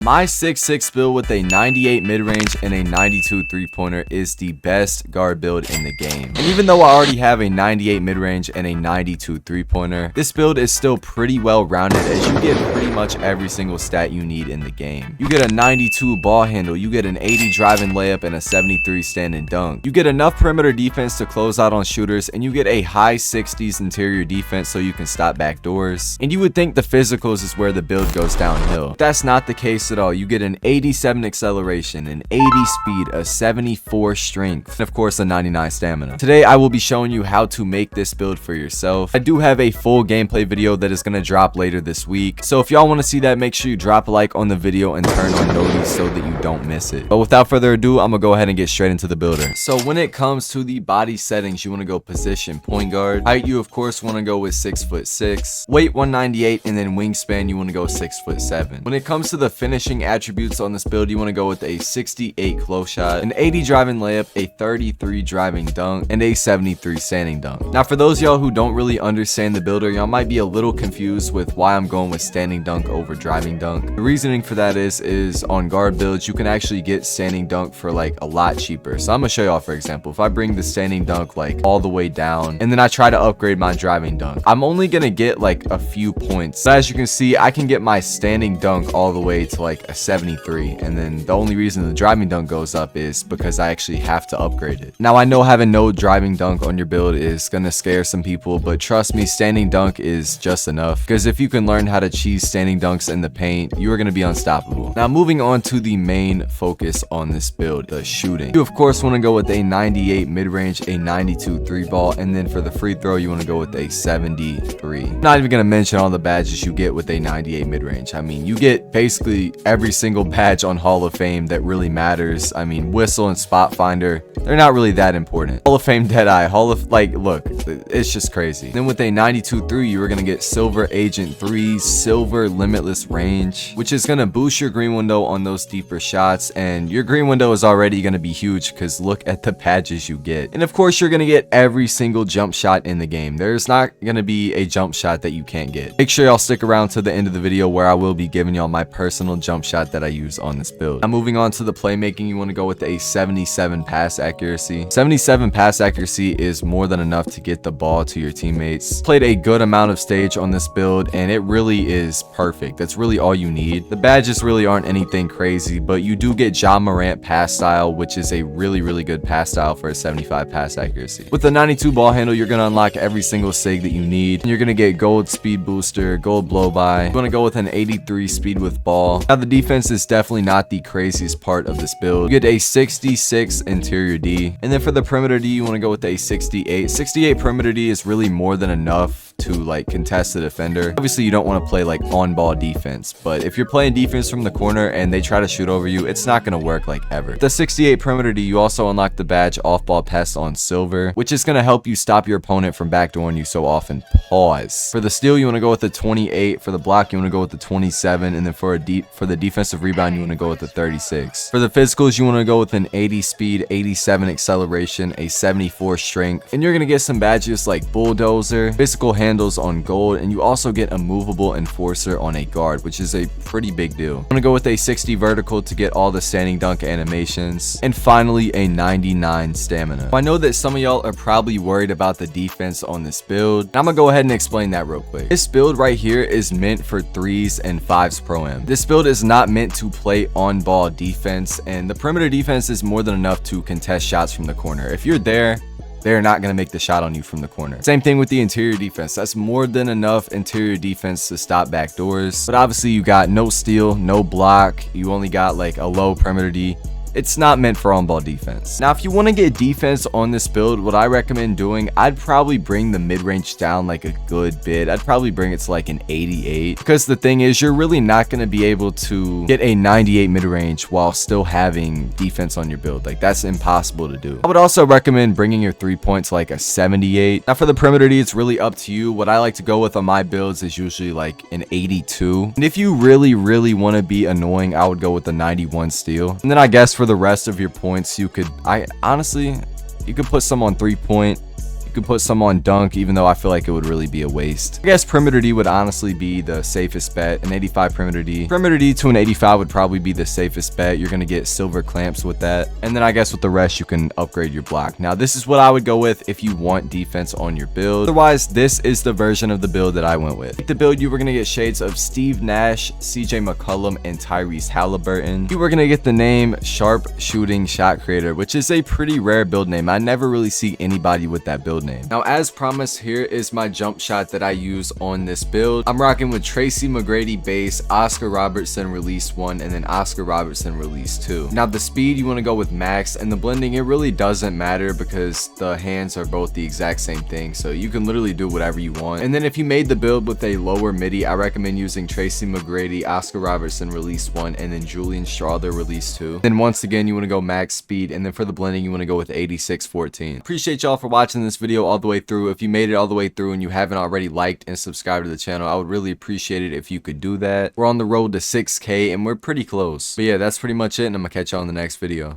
My 6'6 build with a 98 mid-range and a 92 three-pointer is the best guard build in the game. And even though I already have a 98 mid-range and a 92 three-pointer, this build is still pretty well rounded as you get pretty much every single stat you need in the game. You get a 92 ball handle, you get an 80 driving layup and a 73 standing dunk. You get enough perimeter defense to close out on shooters, and you get a high 60s interior defense so you can stop back doors. And you would think the physicals is where the build goes downhill. That's not the case at all. You get an 87 acceleration, an 80 speed, a 74 strength, and of course a 99 stamina. Today I will be showing you how to make this build for yourself. I do have a full gameplay video that is going to drop later this week, so if y'all want to see that, make sure you drop a like on the video and turn on notifications so that you don't miss it. But without further ado, I'm gonna go ahead and get straight into the builder. So when it comes to the body settings, you want to go position point guard. Height, you of course want to go with 6'6", weight 198, and then wingspan you want to go 6'7". When it comes to the finishing attributes on this build, you want to go with a 68 close shot, an 80 driving layup, a 33 driving dunk, and a 73 standing dunk. Now for those y'all who don't really understand the builder, y'all might be a little confused with why I'm going with standing dunk over driving dunk. The reasoning for that is on guard builds you can actually get standing dunk for like a lot cheaper. So I'm gonna show y'all, for example, if I bring the standing dunk like all the way down and then I try to upgrade my driving dunk, I'm only gonna get like a few points. So as you can see, I can get my standing dunk all the way to like a 73, and then the only reason the driving dunk goes up is because I actually have to upgrade it. Now I know having no driving dunk on your build is gonna scare some people, but trust me, standing dunk is just enough, because if you can learn how to cheese standing dunks in the paint, you are gonna be unstoppable. Now moving on to the main focus on this build, the shooting. You of course want to go with a 98 mid-range, a 92 three ball, and then for the free throw you want to go with a 73. Not even gonna mention all the badges you get with a 98 mid-range. I mean, you get basically every single badge on Hall of Fame that really matters. I mean, whistle and spot finder, they're not really that important. Hall of Fame Deadeye, Hall of, like, look, it's just crazy. Then with a 92 3, you are gonna get silver agent 3, silver limitless range, which is gonna boost your green window on those deeper shots, and your green window is already gonna be huge because look at the badges you get. And of course you're gonna get every single jump shot in the game. There's not gonna be a jump shot that you can't get. Make sure y'all stick around to the end of the video where I will be giving y'all my personal jump shot that I use on this build. Now moving on to the playmaking, you want to go with a 77 pass accuracy. 77 pass accuracy is more than enough to get the ball to your teammates. Played a good amount of stage on this build and it really is perfect. That's really all you need. The badges really aren't anything crazy, but you do get Ja Morant pass style, which is a really good pass style for a 75 pass accuracy. With the 92 ball handle, you're going to unlock every single sig that you need. And you're going to get gold speed booster, gold blow by. You're going to go with an 83 speed with ball. Now the defense is definitely not the craziest part of this build. You get a 66 interior D, and then for the perimeter D you want to go with a 68. 68 perimeter D is really more than enough to like contest the defender. Obviously you don't want to play like on ball defense, but if you're playing defense from the corner and they try to shoot over you, it's not going to work like ever. The 68 perimeter D, you also unlock the badge off ball pest on silver, which is going to help you stop your opponent from backdooring you so often. Pause. For the steal you want to go with the 28, for the block you want to go with the 27, and then for the defensive rebound you want to go with the 36. For the physicals you want to go with an 80 speed, 87 acceleration, a 74 strength, and you're going to get some badges like bulldozer, physical handles on gold, and you also get a movable enforcer on a guard, which is a pretty big deal. I'm gonna go with a 60 vertical to get all the standing dunk animations, and finally a 99 stamina. I know that some of y'all are probably worried about the defense on this build. I'm gonna go ahead and explain that real quick. This build right here is meant for 3s and 5s pro-am. This build is not meant to play on ball defense, and the perimeter defense is more than enough to contest shots from the corner. If you're there, they're not going to make the shot on you from the corner. Same thing with the interior defense. That's more than enough interior defense to stop back doors. But obviously you got no steal, no block. You only got like a low perimeter D. It's not meant for on-ball defense. Now, if you want to get defense on this build, what I recommend doing, I'd probably bring the mid-range down like a good bit. I'd probably bring it to like an 88, because the thing is, you're really not going to be able to get a 98 mid-range while still having defense on your build. Like, that's impossible to do. I would also recommend bringing your 3-point to like a 78. Now, for the perimeter D, it's really up to you. What I like to go with on my builds is usually like an 82. And if you really want to be annoying, I would go with the 91 steal. And then I guess for the rest of your points, you could put some on 3-point. You could put some on dunk, even though I feel like it would really be a waste. I guess perimeter D would honestly be the safest bet. An 85 perimeter D. Perimeter D to an 85 would probably be the safest bet. You're going to get silver clamps with that. And then I guess with the rest, you can upgrade your block. Now, this is what I would go with if you want defense on your build. Otherwise, this is the version of the build that I went with. The build, you were going to get shades of Steve Nash, CJ McCollum, and Tyrese Halliburton. You were going to get the name Sharp Shooting Shot Creator, which is a pretty rare build name. I never really see anybody with that build name. Now, as promised, here is my jump shot that I use on this build. I'm rocking with Tracy McGrady base, Oscar Robertson release 1, and then Oscar Robertson release 2. Now, the speed, you want to go with max, and the blending, it really doesn't matter because the hands are both the exact same thing, so you can literally do whatever you want. And then if you made the build with a lower MIDI, I recommend using Tracy McGrady, Oscar Robertson release 1, and then Julian Strawther release 2. Then once again, you want to go max speed, and then for the blending, you want to go with 8614. Appreciate y'all for watching this video all the way through. If you made it all the way through and you haven't already liked and subscribed to the channel, I would really appreciate it if you could do that. We're on the road to 6K and we're pretty close. But yeah, that's pretty much it, and I'm gonna catch y'all in the next video.